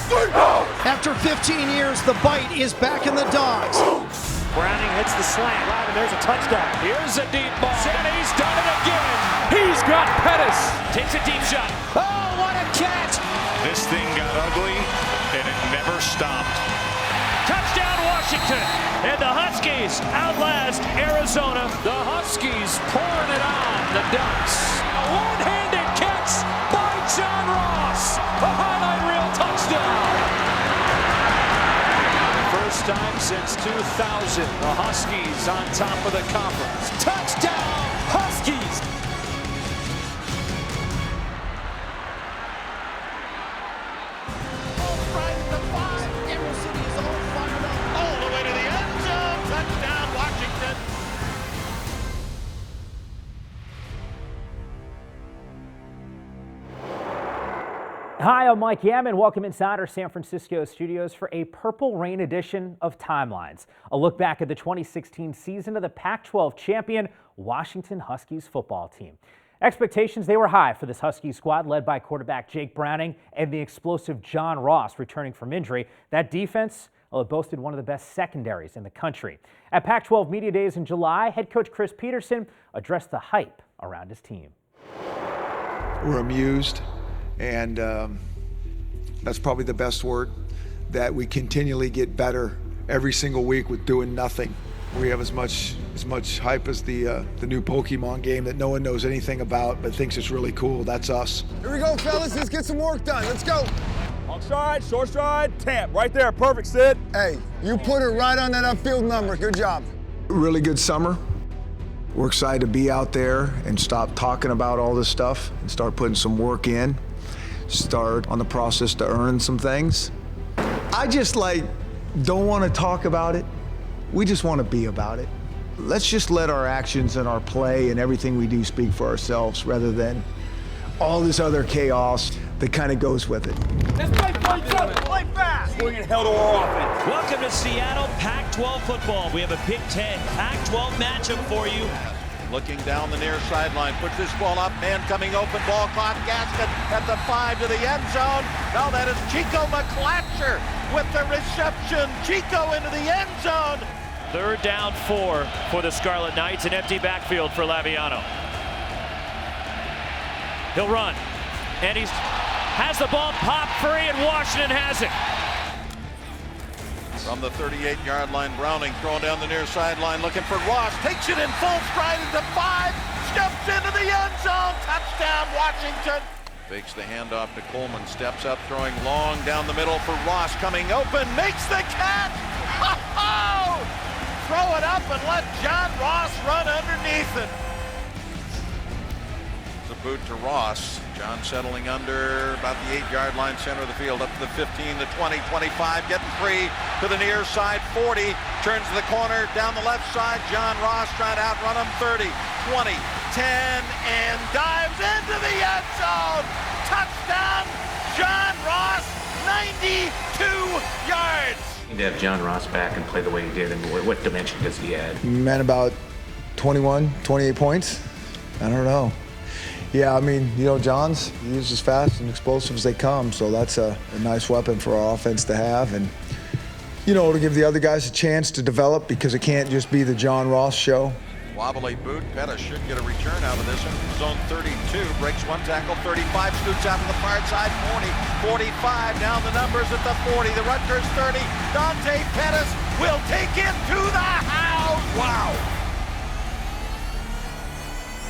After 15 years, the bite is back in the Dogs. Browning hits the slant, right, and there's a touchdown. Here's a deep ball. He's done it again. He's got Pettis. Takes a deep shot. Oh, what a catch. This thing got ugly, and it never stopped. Touchdown, Washington. And the Huskies outlast Arizona. The Huskies pouring it on the Ducks. A one-handed catch by John Ross. A highlight reel touchdown. First time since 2000, the Huskies on top of the conference. Touchdown, Huskies! Right at the 5, Emerald City is all fired up. All the way to the end zone. Touchdown, Washington. Hi, I'm Mike Yaman. Welcome inside our San Francisco studios for a Purple Rain edition of Timelines. A look back at the 2016 season of the Pac-12 champion Washington Huskies football team. Expectations, they were high for this Huskies squad led by quarterback Jake Browning and the explosive John Ross returning from injury. That defense, well, it boasted one of the best secondaries in the country. At Pac-12 Media Days in July, head coach Chris Petersen addressed the hype around his team. We're amused. And that's probably the best word, that we continually get better every single week with doing nothing. We have as much hype as the new Pokemon game that no one knows anything about but thinks it's really cool. That's us. Here we go, fellas. Let's get some work done. Let's go. Long stride, short stride, tap. Right there. Perfect, Sid. Hey, you put it right on that upfield number. Good job. Really good summer. We're excited to be out there and stop talking about all this stuff and start putting some work in. Start on the process to earn some things. I just don't want to talk about it. We just want to be about it. Let's just let our actions and our play and everything we do speak for ourselves rather than all this other chaos that kind of goes with it. Let's play fast. Bring it hell to our offense. Welcome to Seattle Pac-12 football. We have a Big Ten Pac-12 matchup for you. Looking down the near sideline, puts this ball up, man coming open, ball caught, Gaskin at the 5 to the end zone. Now that is Chico McClatcher with the reception. Chico into the end zone. Third down 4 for the Scarlet Knights, an empty backfield for Laviano. He'll run, and he has the ball pop free, and Washington has it. From the 38-yard line, Browning throwing down the near sideline, looking for Ross. Takes it in full stride into 5. Steps into the end zone. Touchdown, Washington. Fakes the handoff to Coleman. Steps up, throwing long down the middle for Ross. Coming open, makes the catch. Oh! Throw it up and let John Ross run underneath it. It's a boot to Ross. John settling under about the 8-yard line, center of the field, up to the 15, the 20, 25, getting free to the near side, 40, turns to the corner, down the left side, John Ross trying to outrun him, 30, 20, 10, and dives into the end zone. Touchdown, John Ross, 92 yards. To have John Ross back and play the way he did, and what dimension does he add? Man, about 21, 28 points. I don't know. Yeah, I mean, John's, he's as fast and explosive as they come, so that's a nice weapon for our offense to have. And, to give the other guys a chance to develop, because it can't just be the John Ross show. Wobbly boot. Pettis should get a return out of this one. Zone 32, breaks one tackle, 35, scoots out to the far side, 40, 45, down the numbers at the 40, the Rutgers 30. Dante Pettis will take it to the house. Wow.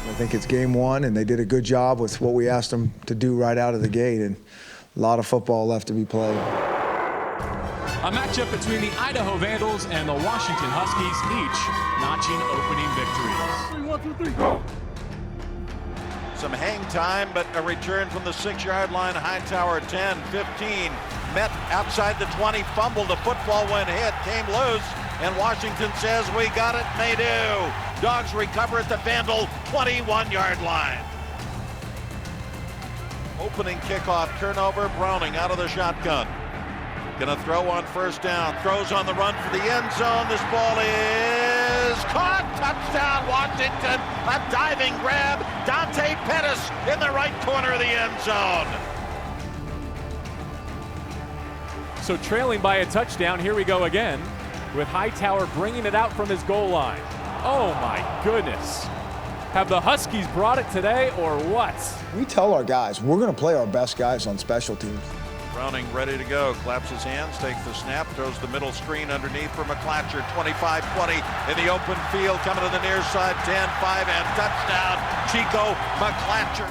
I think it's game one, and they did a good job with what we asked them to do right out of the gate, and a lot of football left to be played. A matchup between the Idaho Vandals and the Washington Huskies, each notching opening victories. 3, 1, 2, 3, go. Some hang time, but a return from the 6-yard line. Hightower 10, 15, met outside the 20, fumbled, the football went hit, came loose, and Washington says, we got it, and they do. Dogs recover at the Vandal 21-yard line. Opening kickoff, turnover, Browning out of the shotgun. Gonna throw on first down, throws on the run for the end zone. This ball is caught, touchdown Washington, a diving grab. Dante Pettis in the right corner of the end zone. So trailing by a touchdown, here we go again with Hightower bringing it out from his goal line. Oh my goodness. Have the Huskies brought it today or what? We tell our guys, we're going to play our best guys on special teams. Browning ready to go, claps his hands, takes the snap, throws the middle screen underneath for McClatcher, 25-20 in the open field, coming to the near side, 10-5 and touchdown, Chico McClatcher.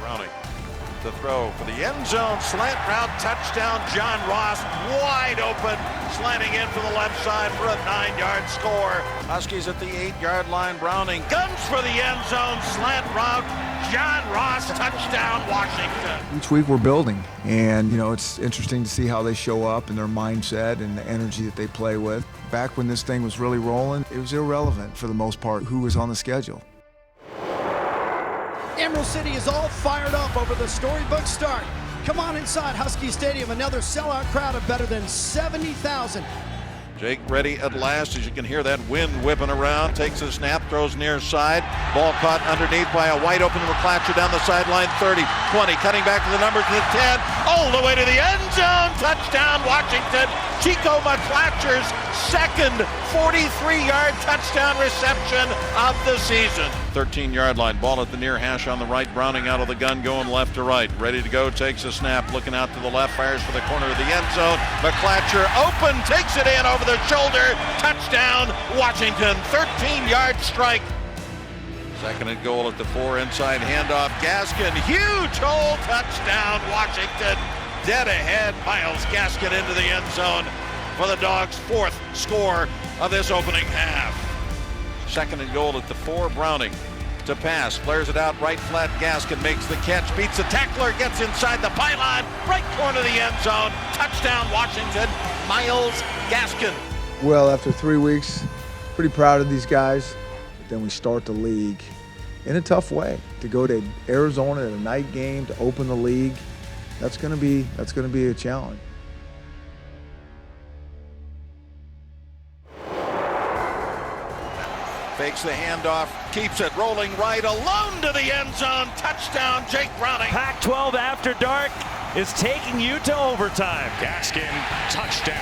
Browning to throw for the end zone, slant route, touchdown, John Ross, wide open, slanting in for the left side for a 9-yard score. Huskies at the 8-yard line, Browning guns for the end zone, slant route, John Ross, touchdown, Washington. Each week we're building, and it's interesting to see how they show up and their mindset and the energy that they play with. Back when this thing was really rolling, it was irrelevant for the most part who was on the schedule. Emerald City is all fired up over the storybook start. Come on inside Husky Stadium, another sellout crowd of better than 70,000. Jake ready at last, as you can hear that wind whipping around, takes a snap, throws near side, ball caught underneath by a wide open McClatcher down the sideline, 30, 20, cutting back to the numbers to the 10, all the way to the end zone, touchdown Washington, Chico McClatcher's second 43-yard touchdown reception of the season. 13-yard line, ball at the near hash on the right, Browning out of the gun, going left to right, ready to go, takes a snap, looking out to the left, fires for the corner of the end zone, McClatcher open, takes it in over the shoulder, touchdown Washington, 13-yard strike. Second and goal at the 4, inside handoff, Gaskin, huge hole, touchdown Washington, dead ahead, Miles Gaskin into the end zone for the Dogs' 4th score of this opening half. Second and goal at the 4, Browning to pass, flares it out right flat, Gaskin makes the catch, beats the tackler, gets inside the pylon, right corner of the end zone, touchdown Washington, Miles Gaskin. Well, after 3 weeks, pretty proud of these guys. But then we start the league in a tough way. To go to Arizona at a night game to open the league, that's gonna be a challenge. Fakes the handoff, keeps it rolling right, alone to the end zone, touchdown Jake Browning. Pac-12 After Dark is taking you to overtime. Gaskin, touchdown.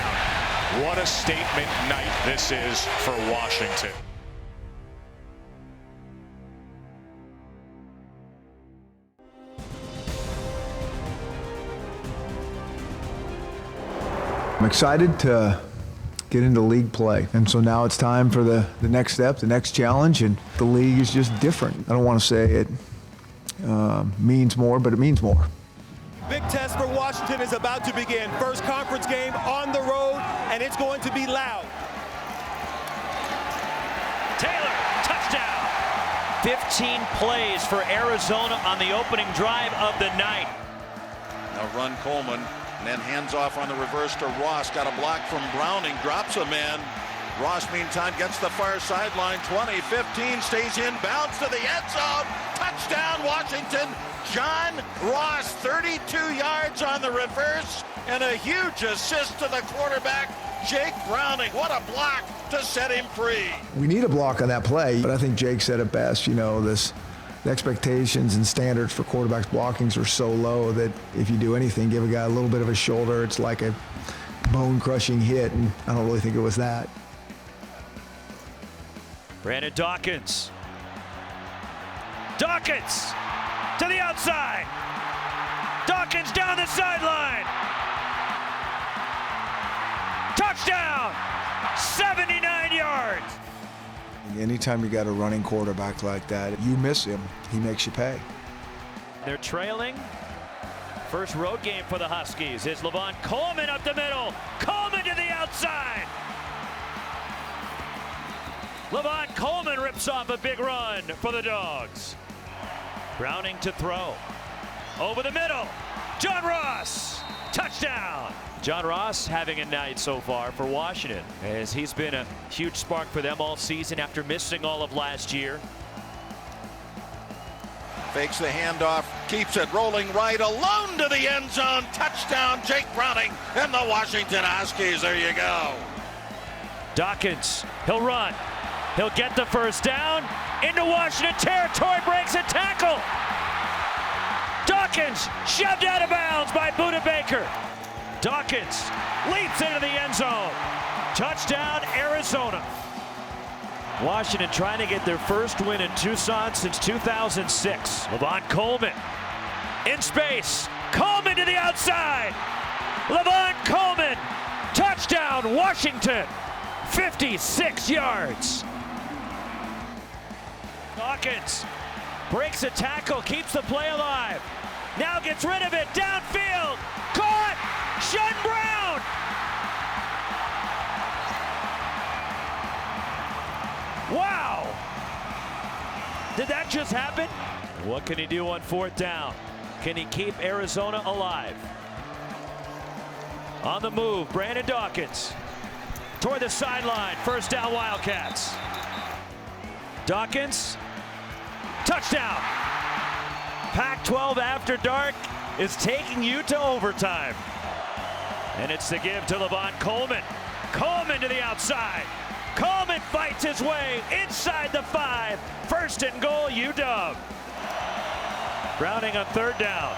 What a statement night this is for Washington. I'm excited to get into league play. And so now it's time for the next step, the next challenge, and the league is just different. I don't want to say it means more, but it means more. Big test for Washington is about to begin. First conference game on the road, and it's going to be loud. Taylor, touchdown. 15 plays for Arizona on the opening drive of the night. Now run Coleman, and then hands off on the reverse to Ross. Got a block from Browning, drops a man. Ross, meantime, gets the far sideline, 20, 15, stays in, bounds to the end zone. Touchdown, Washington. John Ross, 32 yards on the reverse, and a huge assist to the quarterback, Jake Browning. What a block to set him free. We need a block on that play, but I think Jake said it best. The expectations and standards for quarterbacks blockings are so low that if you do anything, give a guy a little bit of a shoulder, it's like a bone-crushing hit, and I don't really think it was that. Brandon Dawkins. Dawkins to the outside. Dawkins down the sideline. Touchdown. 79 yards. Anytime you got a running quarterback like that, you miss him, he makes you pay. They're trailing. First road game for the Huskies is Levon Coleman up the middle. Coleman to the outside. Levon Coleman rips off a big run for the Dogs. Browning to throw. Over the middle. John Ross. Touchdown. John Ross having a night so far for Washington, as he's been a huge spark for them all season after missing all of last year. Fakes the handoff, keeps it rolling right, alone to the end zone. Touchdown, Jake Browning and the Washington Huskies. There you go. Dawkins, he'll run. He'll get the first down. Into Washington territory, breaks a tackle. Dawkins shoved out of bounds by Budda Baker. Dawkins leaps into the end zone. Touchdown, Arizona. Washington trying to get their first win in Tucson since 2006. Levon Coleman in space. Coleman to the outside. Levon Coleman. Touchdown, Washington. 56 yards. Dawkins breaks a tackle, keeps the play alive. Now gets rid of it, downfield. Caught. Sean Brown. Wow! Did that just happen? What can he do on 4th down? Can he keep Arizona alive? On the move, Brandon Dawkins. Toward the sideline, 1st down Wildcats. Dawkins, touchdown! Pac-12 After Dark is taking you to overtime. And it's the give to Levon Coleman. Coleman to the outside. Coleman fights his way inside the 5. 1st and goal, UW. Browning on 3rd down.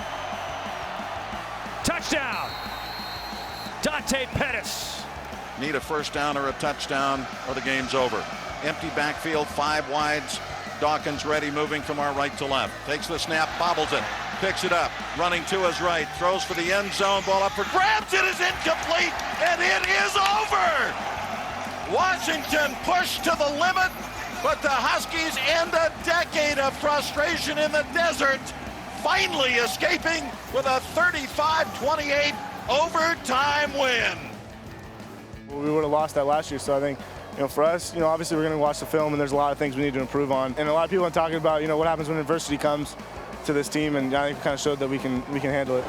Touchdown. Dante Pettis. Need a 1st down or a touchdown or the game's over. Empty backfield, 5 wides. Dawkins ready, moving from our right to left. Takes the snap, bobbles it, picks it up, running to his right, throws for the end zone, ball up for grabs. It is incomplete, and it is over. Washington pushed to the limit, but the Huskies end a decade of frustration in the desert, finally escaping with a 35-28 overtime win. We would have lost that last year, so I think, for us, obviously we're going to watch the film, and there's a lot of things we need to improve on. And a lot of people are talking about, what happens when adversity comes to this team, and I think we kind of showed that we can handle it.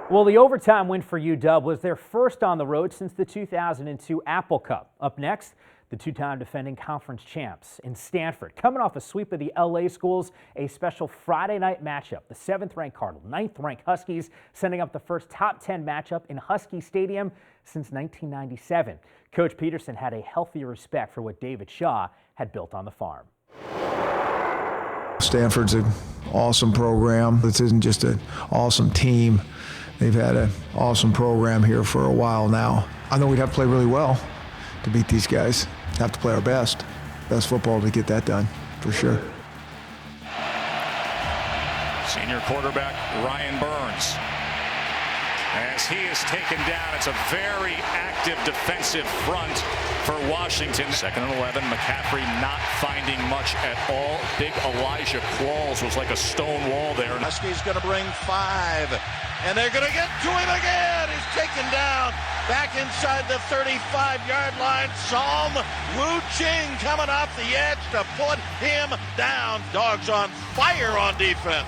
Well, the overtime win for UW was their first on the road since the 2002 Apple Cup. Up next, the 2-time defending conference champs in Stanford. Coming off a sweep of the LA schools, a special Friday night matchup. The 7th-ranked Cardinal, 9th-ranked Huskies sending up the first top 10 matchup in Husky Stadium since 1997. Coach Peterson had a healthy respect for what David Shaw had built on the farm. Stanford's an awesome program. This isn't just an awesome team. They've had an awesome program here for a while now. I know we'd have to play really well to beat these guys. Have to play our best football to get that done, for sure. Senior quarterback Ryan Burns. As he is taken down, it's a very active defensive front for Washington. 2nd and 11, McCaffrey not finding much at all. Big Elijah Qualls was like a stone wall there. Huskies going to bring 5, and they're going to get to him again. He's taken down back inside the 35-yard line. Psalm Wu Ching coming off the edge to put him down. Dogs on fire on defense.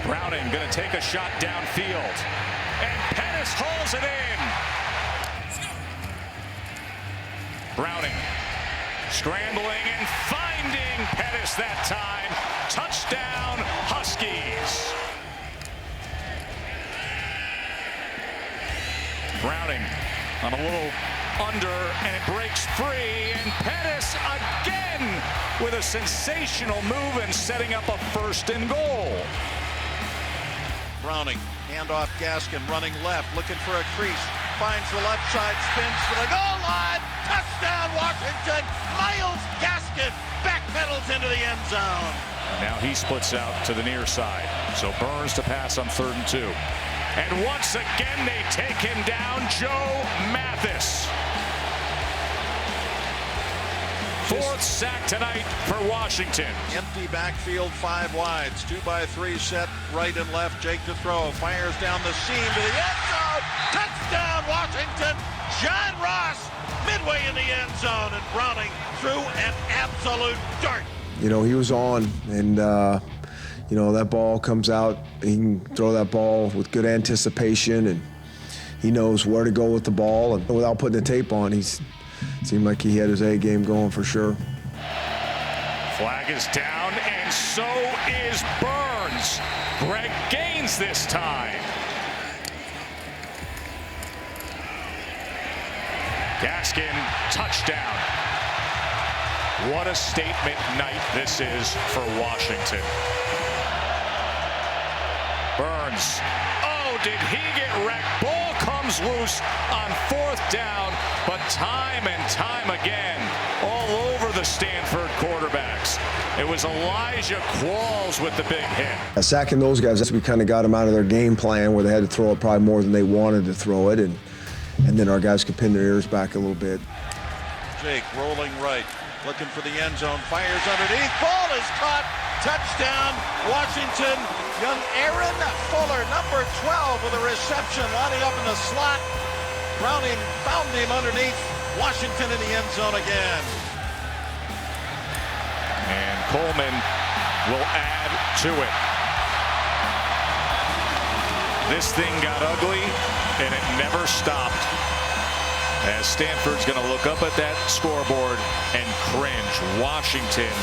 Browning going to take a shot downfield, and Pettis hauls it in. Browning scrambling and finding Pettis that time. Touchdown, Huskies. Browning on a little under, and it breaks free, and Pettis again with a sensational move and setting up a 1st and goal. Browning, handoff Gaskin, running left, looking for a crease, finds the left side, spins for the goal line, touchdown Washington, Myles Gaskin backpedals into the end zone. Now he splits out to the near side, so Burns to pass on 3rd and 2. And once again they take him down, Joe Mathis. 4th sack tonight for Washington. Empty backfield, 5 wides, 2-by-3 set, right and left. Jake to throw, fires down the seam to the end zone. Touchdown, Washington. John Ross midway in the end zone, and Browning threw an absolute dart. He was on, and that ball comes out. He can throw that ball with good anticipation, and he knows where to go with the ball. And without putting the tape on, seemed like he had his A game going for sure. Flag is down, and so is Burns. Greg Gaines this time. Gaskin, touchdown. What a statement night this is for Washington. Burns. Oh, did he get wrecked. Ball comes loose on 4th down, but time and time again, all over the Stanford quarterbacks. It was Elijah Qualls with the big hit. Sacking those guys, we kind of got them out of their game plan where they had to throw it probably more than they wanted to throw it, and then our guys could pin their ears back a little bit. Jake rolling right, looking for the end zone, fires underneath, ball is caught, touchdown, Washington. Young Aaron Fuller, number 12, with a reception, lining up in the slot. Browning found him underneath. Washington in the end zone again. And Coleman will add to it. This thing got ugly, and it never stopped. As Stanford's going to look up at that scoreboard and cringe. Washington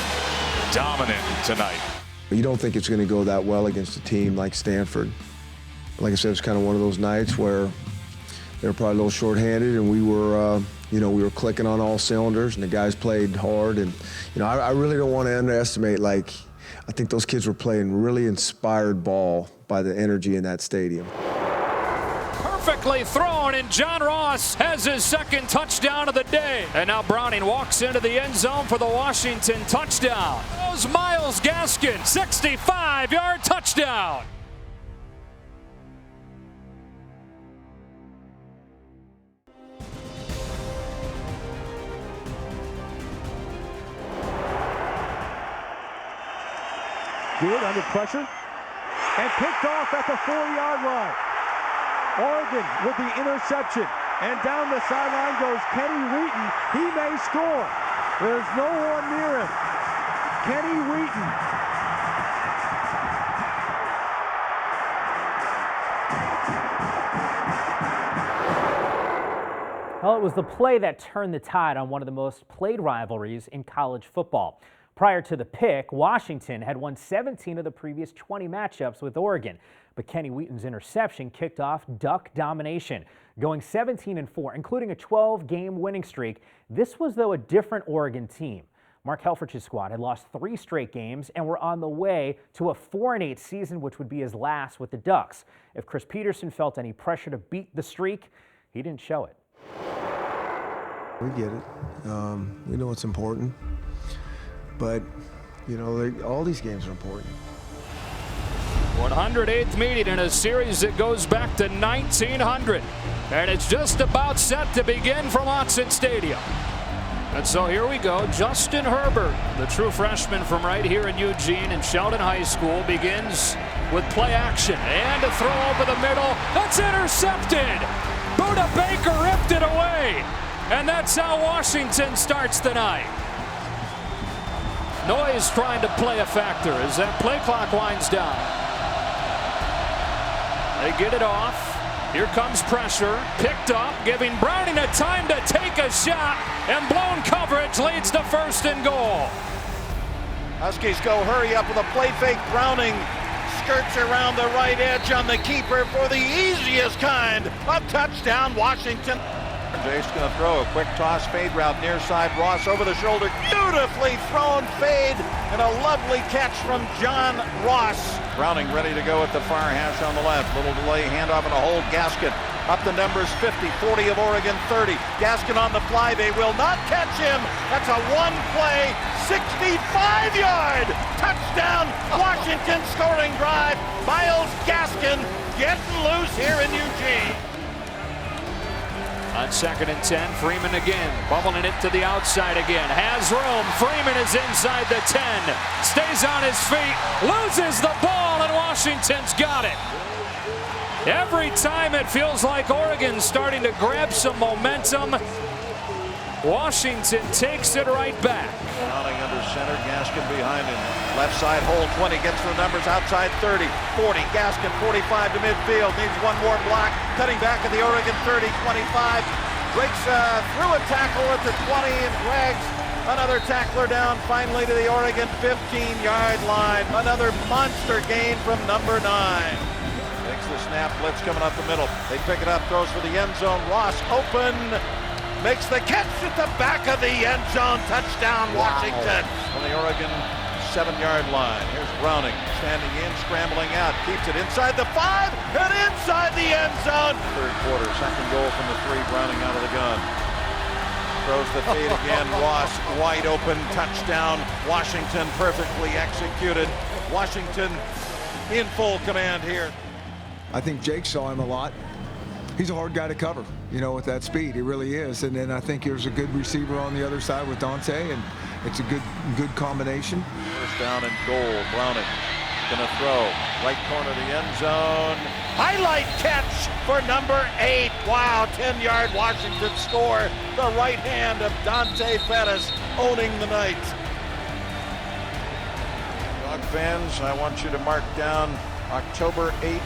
dominant tonight. You don't think it's going to go that well against a team like Stanford. Like I said, it's kind of one of those nights where they were probably a little shorthanded, and we were, we were clicking on all cylinders, and the guys played hard. And I really don't want to underestimate. Like, I think those kids were playing really inspired ball by the energy in that stadium. Perfectly thrown, and John Ross has his second touchdown of the day. And now Browning walks into the end zone for the Washington touchdown. Goes Myles Gaskin, 65-yard touchdown. Good under pressure and picked off at the 4-yard line. Oregon with the interception, and down the sideline goes Kenny Wheaton. He may score. There's no one near him. Kenny Wheaton. Well, it was the play that turned the tide on one of the most played rivalries in college football. Prior to the pick, Washington had won 17 of the previous 20 matchups with Oregon, but Kenny Wheaton's interception kicked off Duck domination, going 17-4, including a 12-game winning streak. This was, though, a different Oregon team. Mark Helfrich's squad had lost 3 straight games and were on the way to a 4-8 season, which would be his last with the Ducks. If Chris Petersen felt any pressure to beat the streak, he didn't show it. We get it. We know it's important. But, all these games are important. 108th meeting in a series that goes back to 1900. And it's just about set to begin from Autzen Stadium. And so here we go. Justin Herbert, the true freshman from right here in Eugene and Sheldon High School, begins with play action. And a throw over the middle. That's intercepted. Buda Baker ripped it away. And that's how Washington starts tonight. Noise trying to play a factor as that play clock winds down. They get it off. Here comes pressure. Picked up, giving Browning a time to take a shot. And blown coverage leads to 1st and goal. Huskies go hurry up with a play fake. Browning skirts around the right edge on the keeper for the easiest kind of touchdown, Washington. Jake's going to throw a quick toss fade route near side. Ross over the shoulder, beautifully thrown fade, and a lovely catch from John Ross. Browning ready to go at the far hash on the left. Little delay, handoff and a hold. Gaskin up the numbers, 50, 40 of Oregon, 30. Gaskin on the fly, they will not catch him. That's a one-play, 65-yard touchdown. Washington scoring drive. Myles Gaskin getting loose here in Eugene. On 2nd and 10, Freeman again, bubbling it to the outside again. Has room. Freeman is inside the 10. Stays on his feet. Loses the ball, and Washington's got it. Every time it feels like Oregon's starting to grab some momentum, Washington takes it right back. Browning under center, Gaskin behind him. Left side hole, 20, gets the numbers outside 30, 40, Gaskin 45 to midfield, needs one more block, cutting back at the Oregon 30, 25, breaks through a tackle at the 20 and drags another tackler down finally to the Oregon 15-yard line. Another monster gain from number 9. Takes the snap, blitz coming up the middle. They pick it up, throws for the end zone. Ross open. Makes the catch at the back of the end zone. Touchdown, Washington. On the Oregon 7-yard line. Here's Browning standing in, scrambling out, keeps it inside the 5 and inside the end zone. Third quarter, second goal from the 3, Browning out of the gun. Throws the fade again, Ross wide open, touchdown, Washington perfectly executed. Washington in full command here. I think Jake saw him a lot. He's a hard guy to cover, you know, with that speed. He really is. And then I think there's a good receiver on the other side with Dante, and it's a good combination. First down and goal. Browning gonna throw. Right corner of the end zone. Highlight catch for number 8. Wow, 10-yard Washington score. The right hand of Dante Pettis owning the night. Dog fans, I want you to mark down October 8th,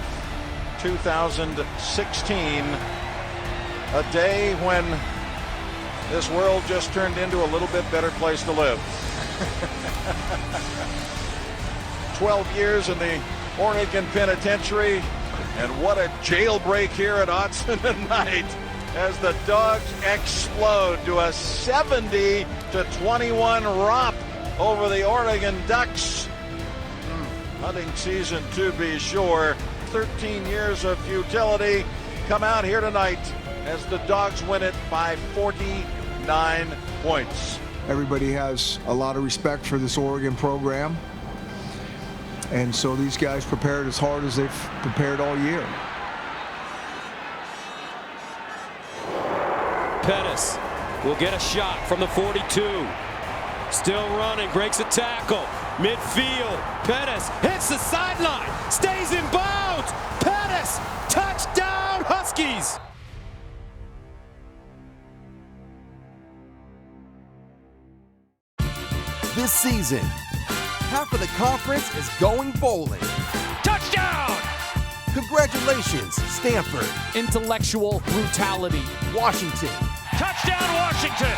2016, a day when this world just turned into a little bit better place to live. 12 years in the Oregon Penitentiary, and what a jailbreak here at Autzen tonight as the Dogs explode to a 70-21 romp over the Oregon Ducks. Hunting season to be sure. 13 years of futility come out here tonight as the Dogs win it by 49 points. Everybody has a lot of respect for this Oregon program. And so these guys prepared as hard as they've prepared all year. Pettis will get a shot from the 42. Still running, breaks a tackle. Midfield, Pettis hits the sideline, stays in bounds. Pettis, touchdown Huskies! This season, half of the conference is going bowling. Touchdown! Congratulations, Stanford. Intellectual brutality. Washington. Touchdown, Washington!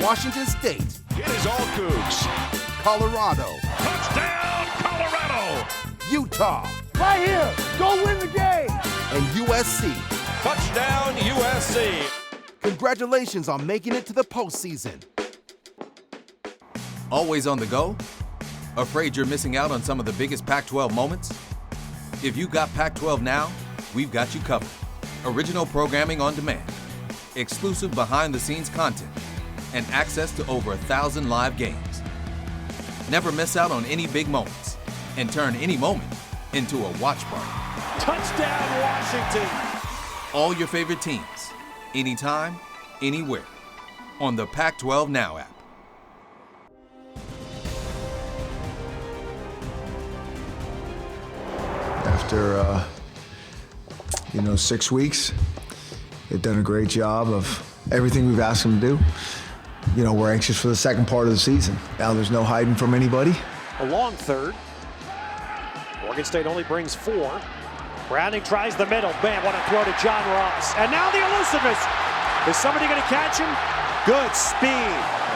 Washington State. It is all Cougs. Colorado. Touchdown, Colorado! Utah. Right here. Go win the game. And USC. Touchdown, USC! Congratulations on making it to the postseason. Always on the go? Afraid you're missing out on some of the biggest Pac-12 moments? If you got Pac-12 Now, we've got you covered. Original programming on demand, exclusive behind-the-scenes content, and access to over 1,000 live games. Never miss out on any big moments, and turn any moment into a watch party. Touchdown, Washington! All your favorite teams, anytime, anywhere, on the Pac-12 Now app. After 6 weeks, they've done a great job of everything we've asked them to do. You know, we're anxious for the second part of the season. Now there's no hiding from anybody. A long third. Oregon State only brings 4. Browning tries the middle. Man, what a throw to John Ross. And now the elusiveness. Is somebody going to catch him? Good speed.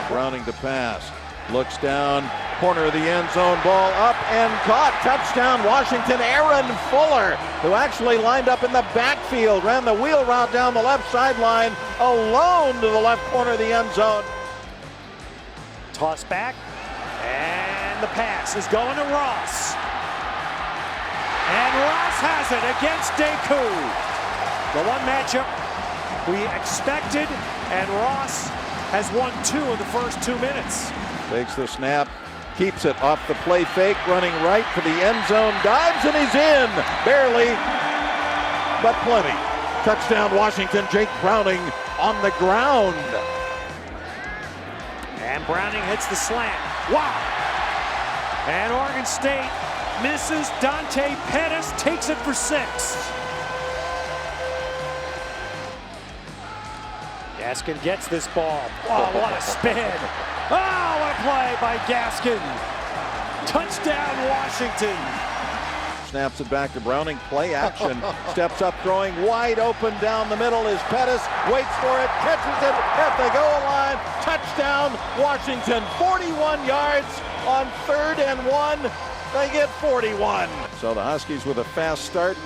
Browning to pass. Looks down. Corner of the end zone, ball up and caught. Touchdown, Washington. Aaron Fuller, who actually lined up in the backfield, ran the wheel route down the left sideline, alone to the left corner of the end zone. Toss back, and the pass is going to Ross. And Ross has it against Deku. The one matchup we expected, and Ross has won 2 in the first 2 minutes. Takes the snap. Keeps it off the play fake, running right for the end zone, dives and he's in, barely, but plenty. Touchdown Washington, Jake Browning on the ground. And Browning hits the slant, wow. And Oregon State misses. Dante Pettis takes it for 6. Gaskin gets this ball, oh what a spin. Oh, what a play by Gaskin. Touchdown, Washington. Snaps it back to Browning, play action. Steps up, throwing wide open down the middle is Pettis. Waits for it, catches it at the goal line. Touchdown, Washington. 41 yards on 3rd and 1. They get 41. So the Huskies with a fast start,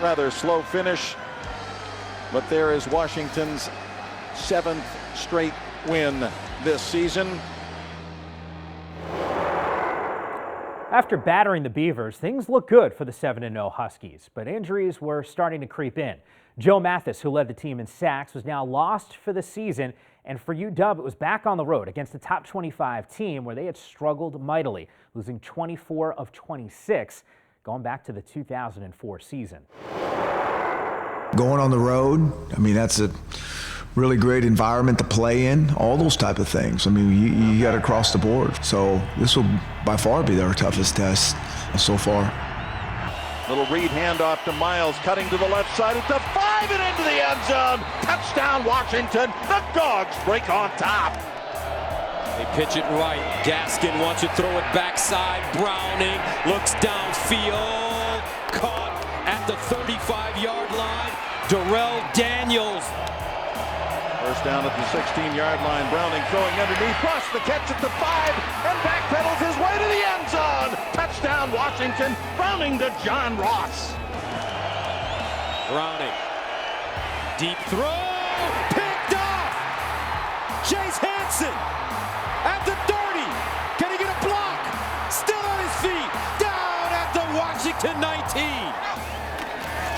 rather slow finish. But there is Washington's 7th straight win this season. After battering the Beavers, things look good for the 7-0 Huskies, but injuries were starting to creep in. Joe Mathis, who led the team in sacks, was now lost for the season, and for UW, it was back on the road against a top 25 team where they had struggled mightily, losing 24 of 26, going back to the 2004 season. Going on the road, I mean, that's a really great environment to play in, all those type of things. I mean, you got to cross the board. So this will by far be their toughest test so far. Little read handoff to Miles, cutting to the left side. It's a 5 and into the end zone. Touchdown, Washington. The Dogs break on top. They pitch it right. Gaskin wants to throw it backside. Browning looks downfield. Caught at the 35-yard line. Darrell Daniels. First down at the 16-yard line. Browning throwing underneath. Rush the catch at the 5 and backpedals his way to the end zone. Touchdown, Washington. Browning to John Ross. Browning. Deep throw. Picked off. Chase Hansen at the 30. Can he get a block? Still on his feet. Down at the Washington 19.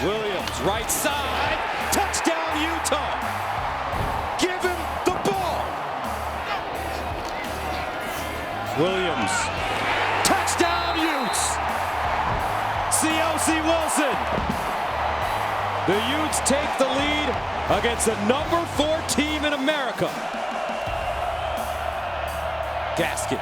Williams, right side. Touchdown, Utah. Give him the ball. Williams. Touchdown, Utes. C.O.C. Wilson. The Utes take the lead against the number 4 team in America. Gaskin.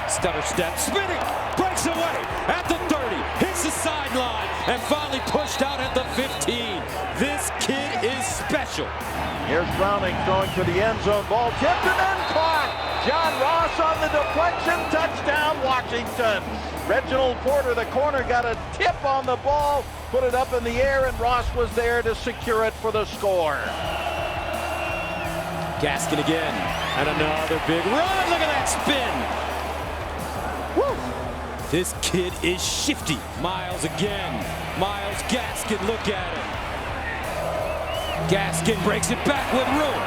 Stutter step. Spinning. Breaks away at the 30. Hits the sideline. And finally pushed out at the 15. This kid is special. Here's Browning throwing to the end zone. Ball tipped and then caught. John Ross on the deflection. Touchdown, Washington. Reginald Porter, the corner, got a tip on the ball, put it up in the air, and Ross was there to secure it for the score. Gaskin again. And another big run. Look at that spin. Woo! This kid is shifty. Miles again. Miles Gaskin, look at him. Gaskin breaks it back with room.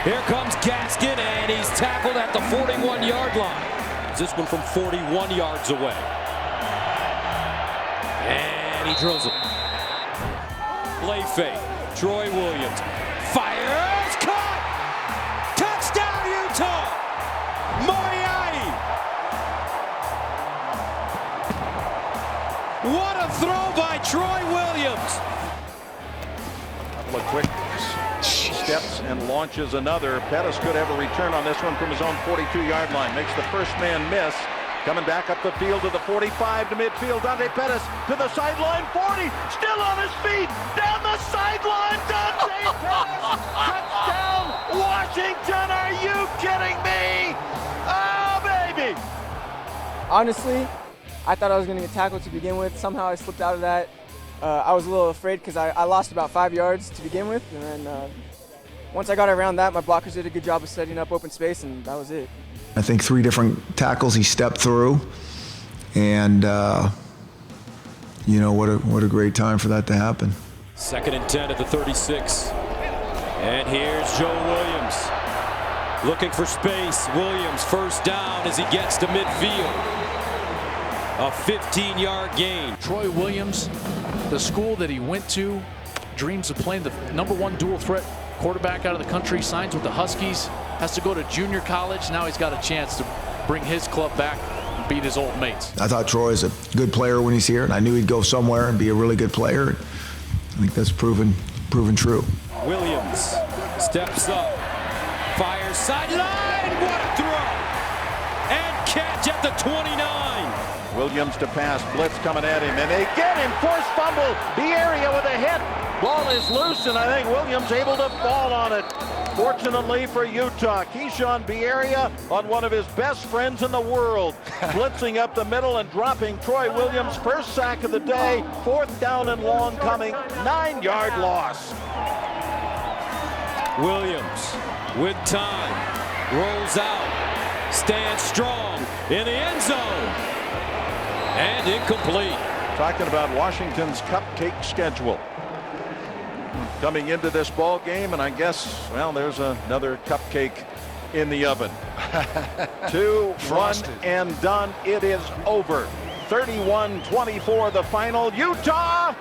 Here comes Gaskin, and he's tackled at the 41-yard line. This one from 41 yards away. And he drills it. Play fake. Troy Williams fires. Caught! Touchdown, Utah! Moriarty! What a throw by Troy Williams! Couple of quick steps and launches another. Pettis could have a return on this one from his own 42-yard line. Makes the first man miss. Coming back up the field to the 45 to midfield. Dante Pettis to the sideline. 40. Still on his feet. Down the sideline. Dante Pettis. Touchdown, Washington. Are you kidding me? Oh, baby. Honestly, I thought I was going to get tackled to begin with. Somehow I slipped out of that. I was a little afraid because I lost about 5 yards to begin with. And then once I got around that, my blockers did a good job of setting up open space, and that was it. I think 3 different tackles he stepped through, and you know, what a great time for that to happen. 2nd and 10 at the 36. And here's Joe Williams. Looking for space. Williams first down as he gets to midfield. A 15-yard gain. Troy Williams, the school that he went to, dreams of playing the #1 dual threat quarterback out of the country, signs with the Huskies, has to go to junior college. Now he's got a chance to bring his club back and beat his old mates. I thought Troy is a good player when he's here, and I knew he'd go somewhere and be a really good player. I think that's proven true. Williams steps up, fires sideline. What a throw! And catch at the 29. Williams to pass, blitz coming at him, and they get him, forced fumble, the area with a hit. Ball is loose, and I think Williams able to fall on it. Fortunately for Utah, Keyshawn Bierria on one of his best friends in the world, blitzing up the middle and dropping Troy Williams' first sack of the day. 4th down and long coming, 9-yard loss. Williams with time, rolls out, stands strong in the end zone. And incomplete. Talking about Washington's cupcake schedule coming into this ball game, and I guess, well, there's another cupcake in the oven. 2, 1, and done. It is over. 31-24 the final. Utah,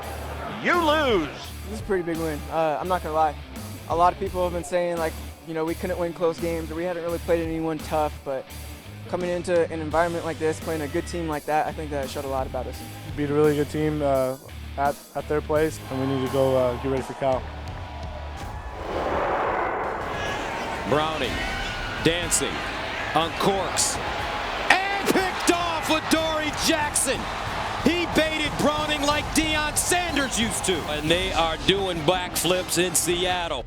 you lose. This is a pretty big win. I'm not gonna lie. A lot of people have been saying, like, you know, we couldn't win close games, or we hadn't really played anyone tough, but coming into an environment like this, playing a good team like that, I think that showed a lot about us. Beat a really good team at their place, and we need to go get ready for Cal. Browning, dancing, uncorks, and picked off with Dory Jackson. He baited Browning like Deion Sanders used to. And they are doing backflips in Seattle.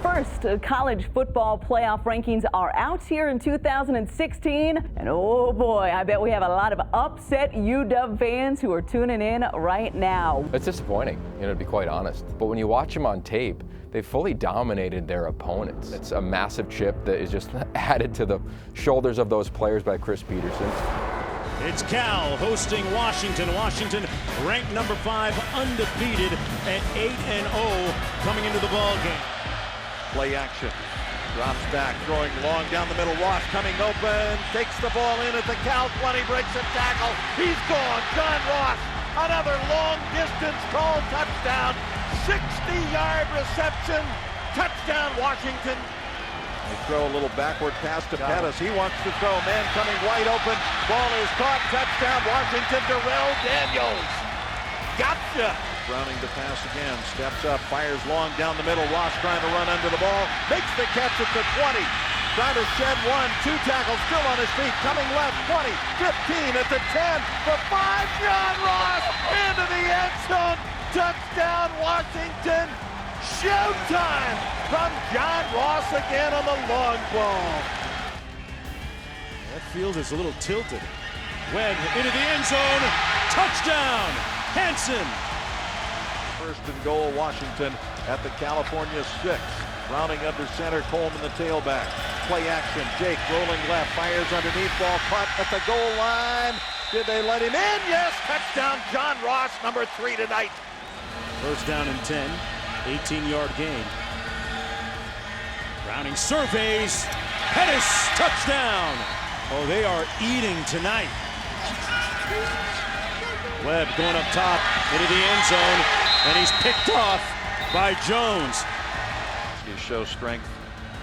First, college football playoff rankings are out here in 2016. And oh boy, I bet we have a lot of upset UW fans who are tuning in right now. It's disappointing, to be quite honest. But when you watch them on tape, they fully dominated their opponents. It's a massive chip that is just added to the shoulders of those players by Chris Petersen. It's Cal hosting Washington. Washington ranked number 5, undefeated at 8-0 coming into the ball game. Play action. Drops back, throwing long down the middle. Ross coming open, takes the ball in at the Cal 20, breaks a tackle. He's gone. John Ross, another long distance call, touchdown. 60-yard reception, touchdown Washington. They throw a little backward pass to Pettis. He wants to throw, man coming wide open. Ball is caught, touchdown Washington. Darrell Daniels. Gotcha. Browning to pass again, steps up, fires long down the middle. Ross trying to run under the ball, makes the catch at the 20. Trying to shed one, 2 tackles, still on his feet, coming left, 20, 15 at the 10, the 5, John Ross into the end zone. Touchdown Washington. Showtime from John Ross again on the long ball. That field is a little tilted. Webb into the end zone. Touchdown Hanson. First and goal, Washington at the California 6. Browning under center, Coleman the tailback. Play action, Jake rolling left, fires underneath, ball caught at the goal line. Did they let him in? Yes, touchdown John Ross, number 3 tonight. First down and 10, 18-yard gain. Browning surveys, Pettis, touchdown. Oh, they are eating tonight. Webb going up top into the end zone, and he's picked off by Jones. He shows strength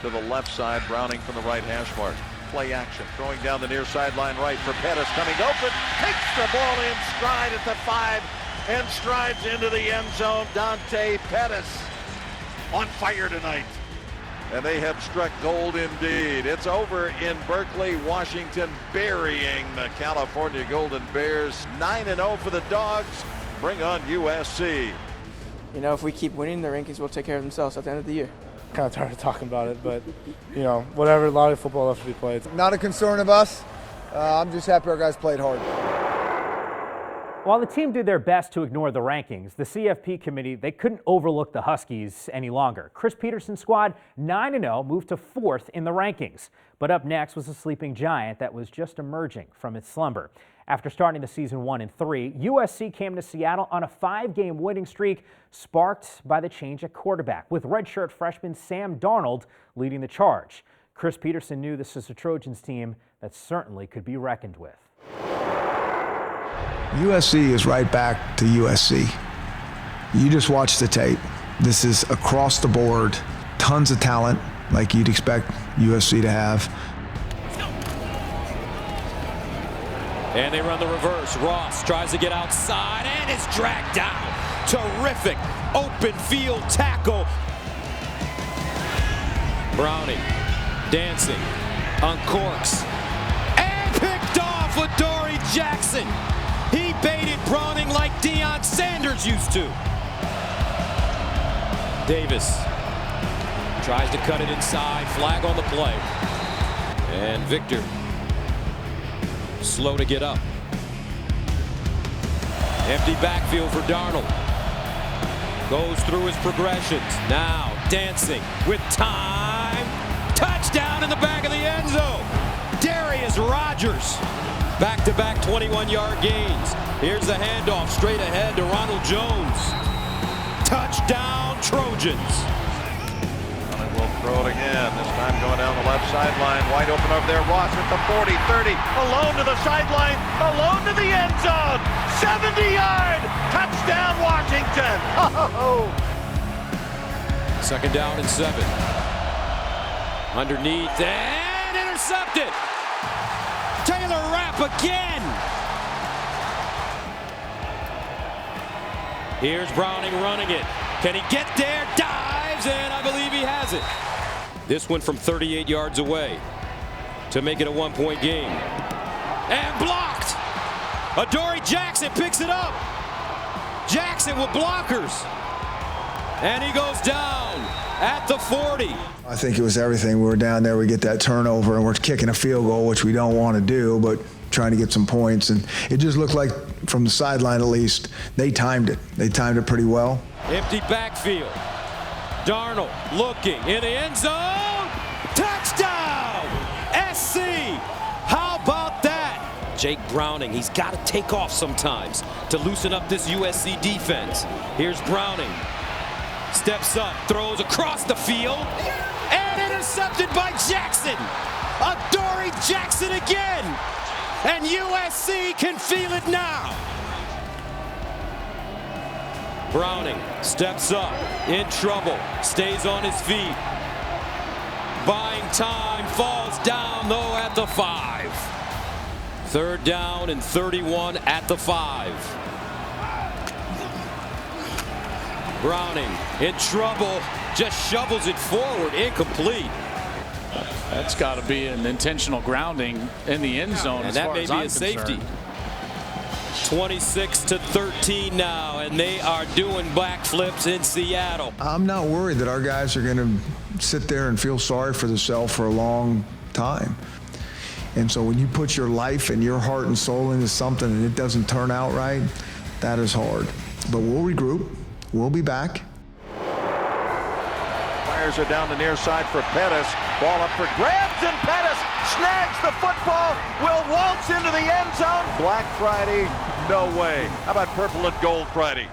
to the left side, Browning from the right hash mark. Play action, throwing down the near sideline right for Pettis, coming open, takes the ball in stride at the 5, and strides into the end zone. Dante Pettis on fire tonight. And they have struck gold indeed. It's over in Berkeley, Washington, burying the California Golden Bears. 9-0 for the Dogs. Bring on USC. You know, if we keep winning, the rankings will take care of themselves at the end of the year. Kind of tired of talking about it, but, whatever, a lot of football left to be played. Not a concern of us. I'm just happy our guys played hard. While the team did their best to ignore the rankings, the CFP committee, they couldn't overlook the Huskies any longer. Chris Petersen's squad, 9-0, moved to 4th in the rankings. But up next was a sleeping giant that was just emerging from its slumber. After starting the season 1-3, USC came to Seattle on a 5-game winning streak, sparked by the change at quarterback, with redshirt freshman Sam Darnold leading the charge. Chris Petersen knew this was a Trojans team that certainly could be reckoned with. USC is right back to USC. You just watch the tape. This is across the board, tons of talent like you'd expect USC to have. And they run the reverse. Ross tries to get outside and is dragged down. Terrific open field tackle. Browning dancing, uncorks, and picked off with Dory Jackson. He baited Browning like Deion Sanders used to. Davis tries to cut it inside. Flag on the play. And Victor, slow to get up. Empty backfield for Darnold. Goes through his progressions. Now dancing with time. Touchdown in the back of the end zone. Darius Rogers. Back-to-back 21-yard gains. Here's the handoff straight ahead to Ronald Jones. Touchdown, Trojans. Trojans. Will throw it again, this time going down the left sideline, wide open over there. Ross at the 40, 30, alone to the sideline, alone to the end zone, 70-yard, touchdown Washington. Oh. Second down and 7. Underneath and intercepted. Taylor Rapp again. Here's Browning running it. Can he get there? Dives, and I believe he has it. This one from 38 yards away to make it a 1-point game. And blocked. Adoree Jackson picks it up. Jackson with blockers. And he goes down at the 40. I think it was everything. We were down there, we get that turnover, and we're kicking a field goal, which we don't want to do, but trying to get some points. And it just looked like, from the sideline at least, they timed it. They timed it pretty well. Empty backfield. Darnold looking in the end zone. Touchdown! SC! How about that? Jake Browning, he's got to take off sometimes to loosen up this USC defense. Here's Browning. Steps up, throws across the field, and intercepted by Jackson. Adoree Jackson again. And USC can feel it now. Browning steps up, in trouble, stays on his feet. Buying time, falls down though at the 5. Third down and 31 at the 5. Browning in trouble, just shovels it forward, incomplete. That's got to be an intentional grounding in the end zone. And that may be a safety. 26-13 now, and they are doing backflips in Seattle. I'm not worried that our guys are going to sit there and feel sorry for themselves for a long time. And so when you put your life and your heart and soul into something and it doesn't turn out right, that is hard. But we'll regroup. We'll be back. Fires are down the near side for Pettis. Ball up for grabs, and Pettis snags the football. Will waltz into the end zone. Black Friday, no way. How about purple and gold Friday?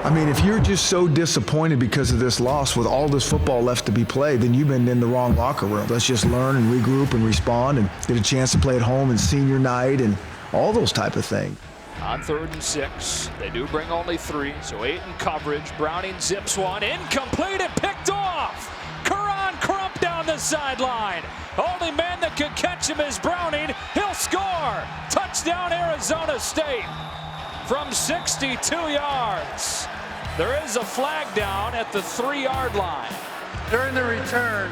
I mean, if you're just so disappointed because of this loss with all this football left to be played, then you've been in the wrong locker room. Let's just learn and regroup and respond and get a chance to play at home and senior night and all those type of things. On 3rd and 6, they do bring only 3, so 8 in coverage. Browning zips one, incomplete and picked off. Karan Crump down the sideline. Only man that could catch him is Browning. He'll score. Touchdown Arizona State from 62 yards. There is a flag down at the 3-yard line. During the return,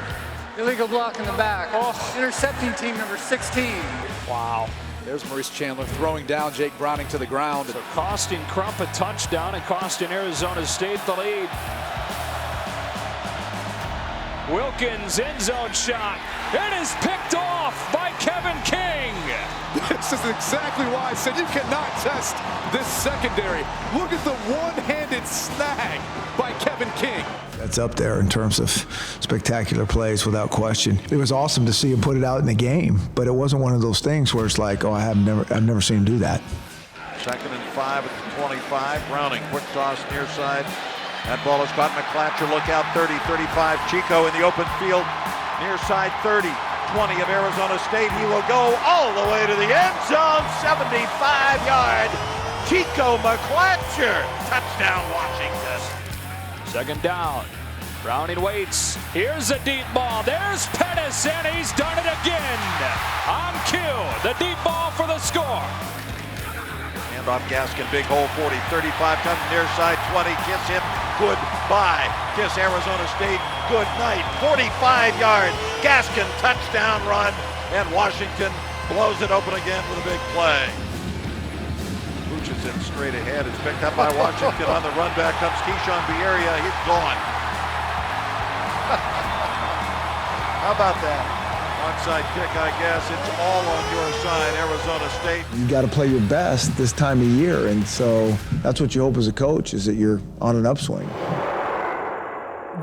illegal block in the back. Intercepting team number 16. Wow. There's Maurice Chandler throwing down Jake Browning to the ground. So costing Crump a touchdown and costing Arizona State the lead. Wilkins end zone shot. It is picked off by Kevin King. This is exactly why I said you cannot test this secondary. Look at the one-handed snag by Kevin King. That's up there in terms of spectacular plays, without question. It was awesome to see him put it out in the game, but it wasn't one of those things where it's like, oh, I've never seen him do that. 2nd and 5 at the 25. Browning, quick toss near side. That ball is caught. McClatcher, look out, 30, 35. Chico in the open field, near side 30. 20 of Arizona State. He will go all the way to the end zone. 75-yard. Chico McClatcher. Touchdown, Washington. 2nd down. Browning waits. Here's a deep ball. There's Pettis, and he's done it again. On cue, the deep ball for the score. Handoff Gaskin, big hole 40, 35, comes near side 20. Kiss him. Goodbye. Kiss Arizona State. Good night. 45-yard Gaskin touchdown run, and Washington blows it open again with a big play. Hutchinson straight ahead. It's picked up by Washington. On the run back comes Keyshawn Bierria. He's gone. How about that? Onside kick, I guess. It's all on your side, Arizona State. You got to play your best this time of year, and so that's what you hope as a coach, is that you're on an upswing.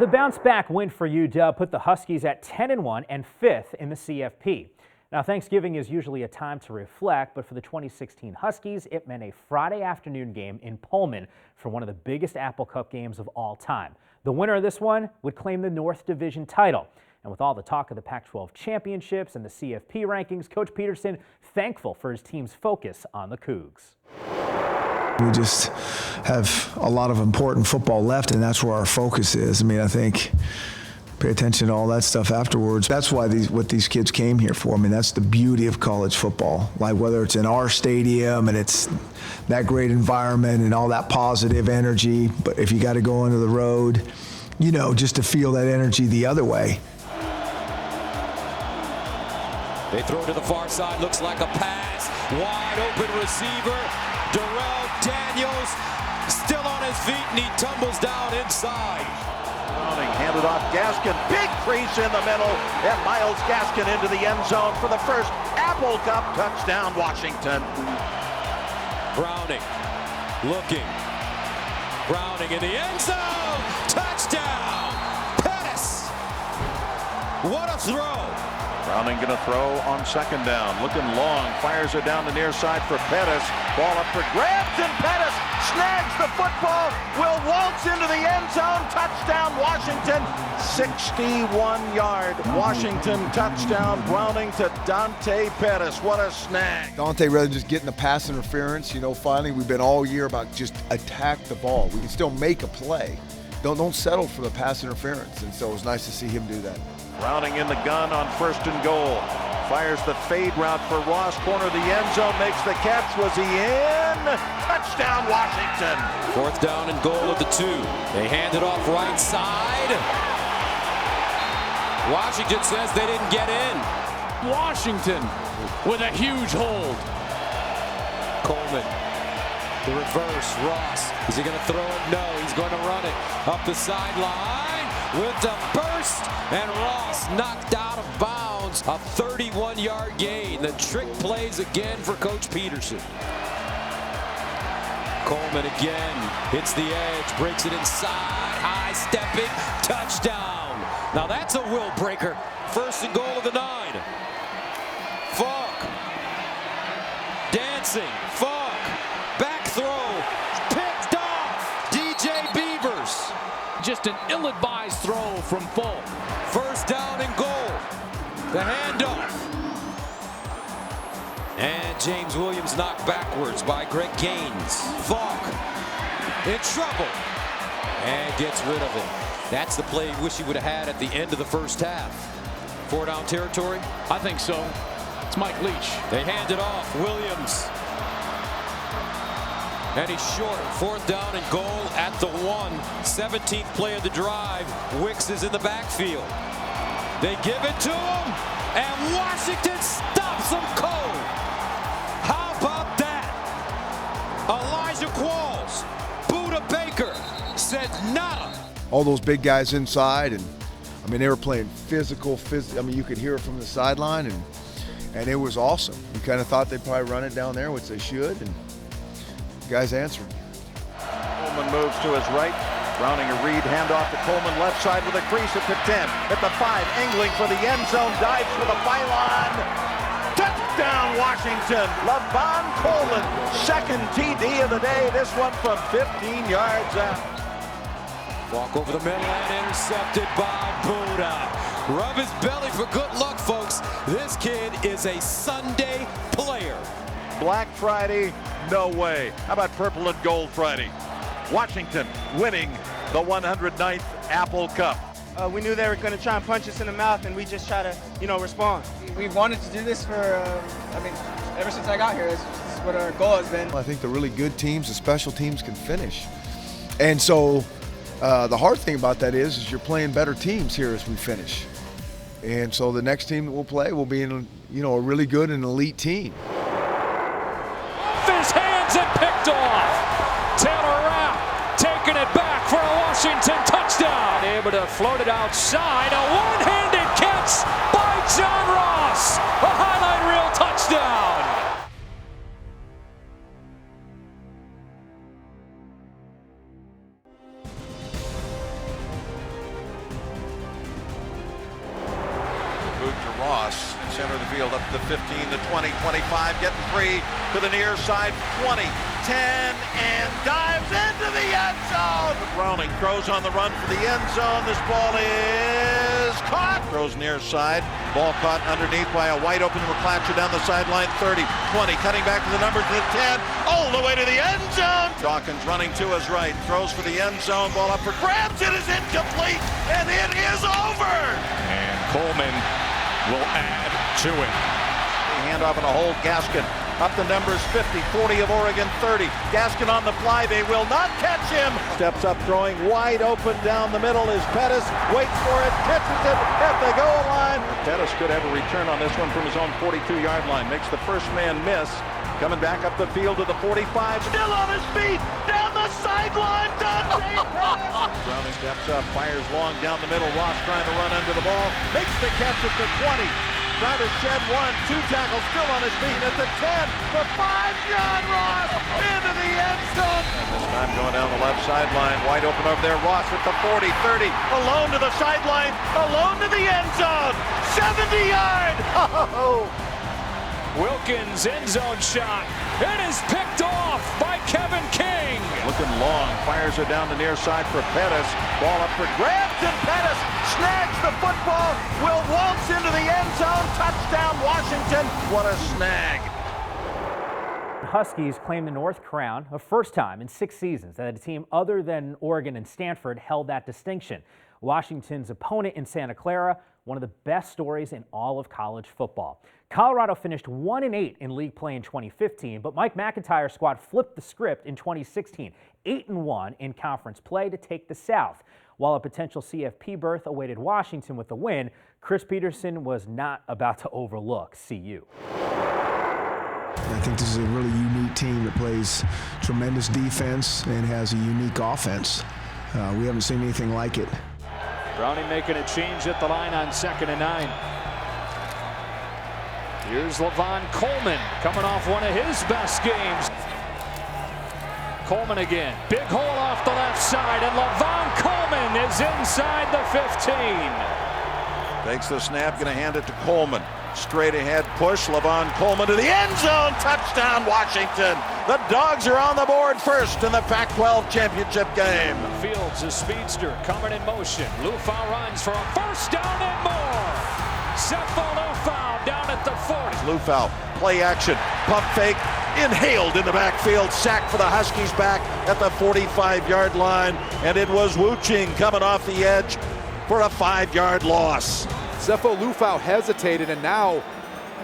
The bounce-back win for UW put the Huskies at 10-1 and 5th in the CFP. Now, Thanksgiving is usually a time to reflect, but for the 2016 Huskies, it meant a Friday afternoon game in Pullman for one of the biggest Apple Cup games of all time. The winner of this one would claim the North Division title. And with all the talk of the Pac-12 championships and the CFP rankings, Coach Peterson thankful for his team's focus on the Cougs. We just have a lot of important football left, and that's where our focus is. I mean, I think pay attention to all that stuff afterwards. That's why what these kids came here for. I mean, that's the beauty of college football. Like whether it's in our stadium and it's that great environment and all that positive energy, but if you got to go onto the road, you know, just to feel that energy the other way. They throw to the far side, looks like a pass. Wide open receiver. Darrell Daniels still on his feet and he tumbles down inside. Browning handed off Gaskin. Big crease in the middle. And Miles Gaskin into the end zone for the first Apple Cup touchdown, Washington. Browning looking. Browning in the end zone. Touchdown. Pettis. What a throw. Browning going to throw on second down. Looking long. Fires it down the near side for Pettis. Ball up for grabs, and Pettis snags the football. Will waltz into the end zone. Touchdown, Washington. 61-yard Washington touchdown. Browning to Dante Pettis. What a snag. Dante, rather than just getting the pass interference, you know, finally we've been all year about just attack the ball. We can still make a play. Don't settle for the pass interference. And so it was nice to see him do that. Browning in the gun on first and goal. Fires the fade route for Ross. Corner of the end zone. Makes the catch. Was he in? Touchdown, Washington. 4th down and goal of the 2. They hand it off right side. Washington says they didn't get in. Washington with a huge hold. Coleman. The reverse. Ross. Is he going to throw it? No. He's going to run it up the sideline with the burst. And Ross knocked out of bounds. A 31-yard gain. The trick plays again for Coach Peterson. Coleman again hits the edge, breaks it inside, high stepping, touchdown. Now that's a will breaker. 1st and goal of the 9. Falk dancing. Falk back throw, picked off. DJ Beavers. Just an ill-advised throw from Falk. 1st down and goal. The handoff. And James Williams knocked backwards by Greg Gaines. Falk in trouble and gets rid of it. That's the play he wish he would have had at the end of the first half. 4-down territory? I think so. It's Mike Leach. They hand it off. Williams. And he's short. 4th down and goal at the 1. 17th play of the drive. Wicks is in the backfield. They give it to him, and Washington stops him cold. How about that? Elijah Qualls, Buda Baker said nada. All those big guys inside, and I mean, they were playing physical. I mean, you could hear it from the sideline, and it was awesome. You kind of thought they'd probably run it down there, which they should, and the guys answered. Coleman moves to his right. Browning a read, handoff to Coleman, left side with a crease at the 10. At the 5, Engling for the end zone, dives for the pylon. Touchdown, Washington. LaVon Coleman, 2nd TD of the day. This one from 15 yards out. Walk over the middle and intercepted by Buda. Rub his belly for good luck, folks. This kid is a Sunday player. Black Friday, no way. How about Purple and Gold Friday? Washington winning the 109th Apple Cup. We knew they were going to try and punch us in the mouth, and we just try to, respond. We've wanted to do this for, ever since I got here. This is what our goal has been. I think the really good teams, the special teams, can finish. And so the hard thing about that is you're playing better teams here as we finish. And so the next team that we'll play will be in, a really good and elite team. Off his hands and picked off. Taylor Rapp taking it back for a Washington touchdown. Able to float it outside. A one-handed catch by John Ross. A highlight reel touchdown. 25, getting free to the near side, 20, 10, and dives into the end zone. Browning throws on the run for the end zone. This ball is caught. Throws near side. Ball caught underneath by a wide open McClatcher down the sideline. 30, 20, cutting back to the numbers to the 10, all the way to the end zone. Dawkins running to his right, throws for the end zone. Ball up for grabs. It is incomplete, and it is over. And Coleman will add to it. Hand off and a hold. Gaskin up the numbers, 50, 40 of Oregon, 30. Gaskin on the fly. They will not catch him. Steps up, throwing wide open down the middle is Pettis. Waits for it, pitches it at the goal line. Pettis could have a return on this one from his own 42-yard line. Makes the first man miss. Coming back up the field to the 45. Still on his feet. Down the sideline. Dante Pettis. Browning steps up, fires long down the middle. Ross trying to run under the ball. Makes the catch at the 20. Trying to shed one, 2 tackles, still on his feet at the 10, the 5, John Ross into the end zone. And this time going down the left sideline, wide open over there. Ross at the 40, 30, alone to the sideline, alone to the end zone, 70-yard. Oh. Wilkins end zone shot. It is picked off by Kevin King. Looking long, fires it down the near side for Pettis. Ball up for grabs, and Pettis snags the football. Will waltz into the end zone. Touchdown, Washington. What a snag. Huskies claim the North Crown, a first time in 6 seasons that a team other than Oregon and Stanford held that distinction. Washington's opponent in Santa Clara, one of the best stories in all of college football. Colorado finished 1-8 in league play in 2015, but Mike McIntyre's squad flipped the script in 2016, 8-1 in conference play to take the South. While a potential CFP berth awaited Washington with the win, Chris Peterson was not about to overlook CU. I think this is a really unique team that plays tremendous defense and has a unique offense. We haven't seen anything like it. Browning making a change at the line on 2nd and 9. Here's Levon Coleman coming off one of his best games. Coleman again. Big hole off the left side, and Levon Coleman is inside the 15. Takes the snap, going to hand it to Coleman. Straight ahead push, Levon Coleman to the end zone. Touchdown, Washington. The Dogs are on the board first in the Pac-12 championship game. Fields, a speedster, coming in motion. Lufau runs for a first down and more. Sefo Lufau down at the 40. Lufau, play action, pump fake, inhaled in the backfield, sack for the Huskies back at the 45-yard line, and it was Wu Ching coming off the edge for a 5-yard loss. Sefo Lufau hesitated, and now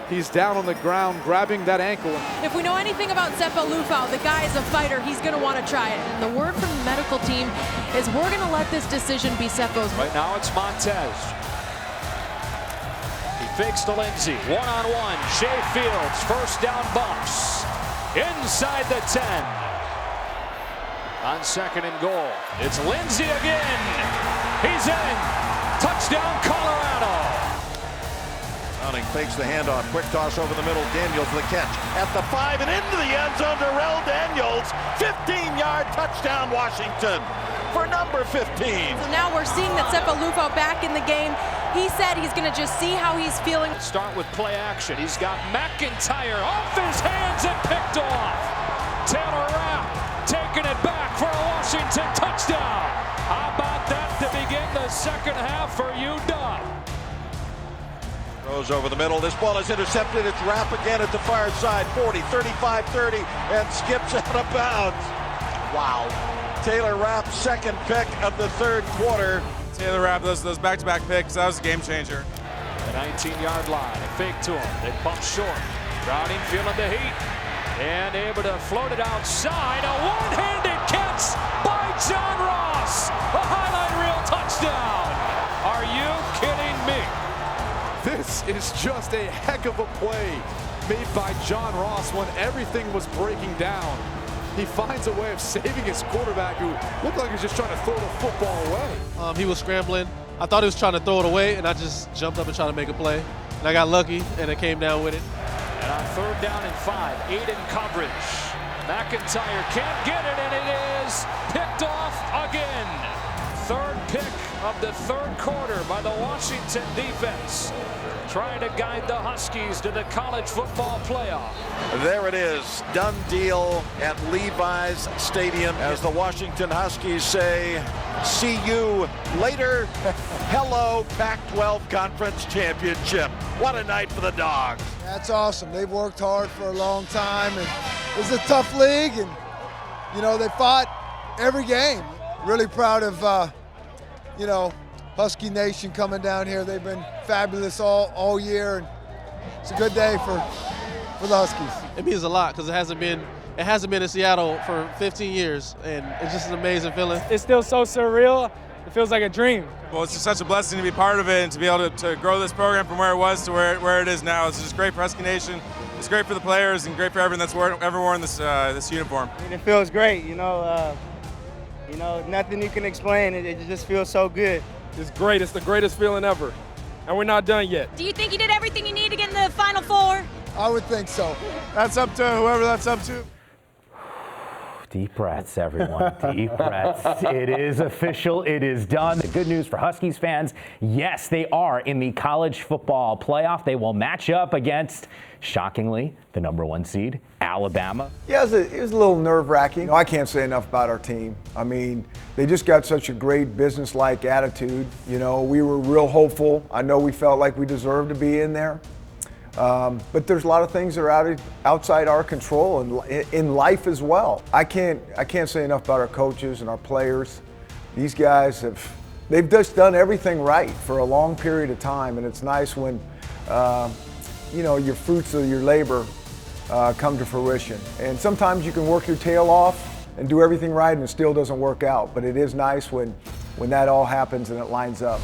he's down on the ground grabbing that ankle. If we know anything about Sefo Lufau, the guy is a fighter. He's going to want to try it. And the word from the medical team is we're going to let this decision be Sefo's. Right now it's Montez. He fakes to Lindsey. One-on-one. Shea Fields. First down bumps. Inside the 10. On 2nd and goal. It's Lindsey again. He's in. Touchdown, Colorado. Browning fakes the handoff. Quick toss over the middle. Daniels the catch at the 5 and into the end zone. Darrell Daniels. 15-yard touchdown, Washington for number 15. So now we're seeing that Sefo Lufau back in the game. He said he's going to just see how he's feeling. Start with play action. He's got McIntyre off his hands and picked off. Taylor Rapp taking it back for a Washington touchdown. How about that to begin the second half for UW? Throws over the middle. This ball is intercepted. It's Rapp again at the far side. 40, 35, 30, and skips out of bounds. Wow. Taylor Rapp, second pick of the third quarter. Taylor Rapp, those back-to-back picks, that was a game changer. The 19-yard line, a fake to him. They bump short. Browning feeling the heat and able to float it outside. A one-handed catch by John Ross. A highlight reel touchdown. Are you kidding me? This is just a heck of a play made by John Ross when everything was breaking down. He finds a way of saving his quarterback, who looked like he was just trying to throw the football away. He was scrambling. I thought he was trying to throw it away, and I just jumped up and tried to make a play. And I got lucky, and it came down with it. And on 3rd down and 5, 8 in coverage. McIntyre can't get it, and it is picked off again. third pick of the third quarter by the Washington defense, trying to guide the Huskies to the college football playoff. There it is, done deal at Levi's Stadium as the Washington Huskies say, see you later. Hello, Pac-12 Conference Championship. What a night for the Dogs. That's awesome. They've worked hard for a long time, and it's a tough league, and you know, they fought every game. Really proud of you know, Husky Nation coming down here. They've been fabulous all year, and it's a good day for the Huskies. It means a lot because it hasn't been in Seattle for 15 years, and it's just an amazing feeling. It's still so surreal. It feels like a dream. Well, it's just such a blessing to be part of it and to be able to grow this program from where it was to where it is now. It's just great for Husky Nation. It's great for the players and great for everyone that's ever worn this uniform. I mean, it feels great, you know, nothing you can explain. It just feels so good. It's great. It's the greatest feeling ever. And we're not done yet. Do you think you did everything you need to get in the Final Four? I would think so. That's up to whoever that's up to. Deep breaths, everyone. Deep breaths. It is official. It is done. The good news for Huskies fans, yes, they are in the college football playoff. They will match up against, shockingly, the #1 seed, Alabama. Yeah, it was a little nerve-wracking. I can't say enough about our team. I mean, they just got such a great business-like attitude. You know, we were real hopeful. I know we felt like we deserved to be in there. But there's a lot of things that are outside our control and in life as well. I can't say enough about our coaches and our players. These guys they've just done everything right for a long period of time, and it's nice when you know, your fruits of your labor come to fruition. And sometimes you can work your tail off and do everything right and it still doesn't work out, but it is nice when that all happens and it lines up.